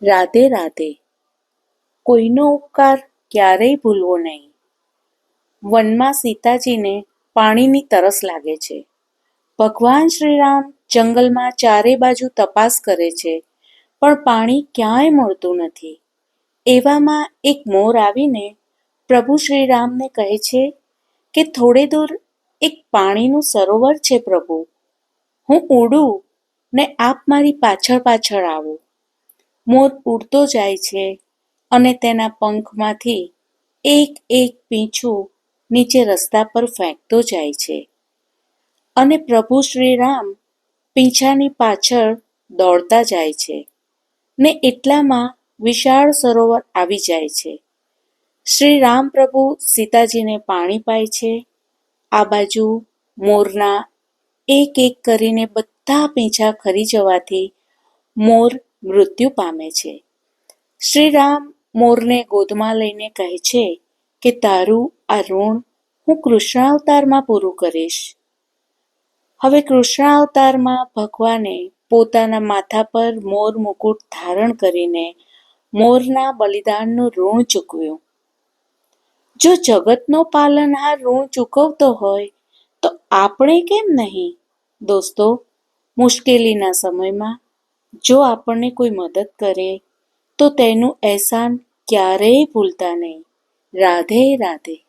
રાધે રાધે. કોઈનો ઉપકાર ક્યારેય ભૂલવો નહીં. વનમાં સીતાજીને પાણીની તરસ લાગે છે. ભગવાન શ્રીરામ જંગલમાં ચારે બાજુ તપાસ કરે છે, પણ પાણી ક્યાંય મળતું નથી. એવામાં એક મોર આવીને પ્રભુ શ્રીરામને કહે છે કે થોડે દૂર એક પાણીનું સરોવર છે પ્રભુ. હું ઉડું ને આપ મારી પાછળ પાછળ આવો. મોર ઉડતો જાય છે અને તેના પંખમાંથી એક એક પીંછું નીચે રસ્તા પર ફેંકતો જાય છે. અને પ્રભુ શ્રીરામ પીંછાની પાછળ દોડતા જાય છે ને એટલામાં વિશાળ સરોવર આવી જાય છે. શ્રી રામ પ્રભુ સીતાજીને પાણી પાય છે. આ બાજુ મોરના એક એક કરીને બધા પીંછા ખરી જવાથી મોર મૃત્યુ પામે છે. શ્રી રામ મોરને ગોદમાં લઈને કહે છે કે તારું આ ઋણ હું કૃષ્ણાવતારમાં પૂરું કરીશ. હવે કૃષ્ણાવતારમાં ભગવાને પોતાના માથા પર મોર મુકુટ ધારણ કરીને મોરના બલિદાનનું ઋણ ચૂકવ્યું. જો જગતનો પાલનહાર ઋણ ચૂકવતો હોય તો આપણે કેમ નહીં? દોસ્તો, મુશ્કેલીના સમયમાં જો આપણને કોઈ મદદ કરે તો તેનું અહેસાન ક્યારેય ભૂલતા નહીં. રાધે રાધે.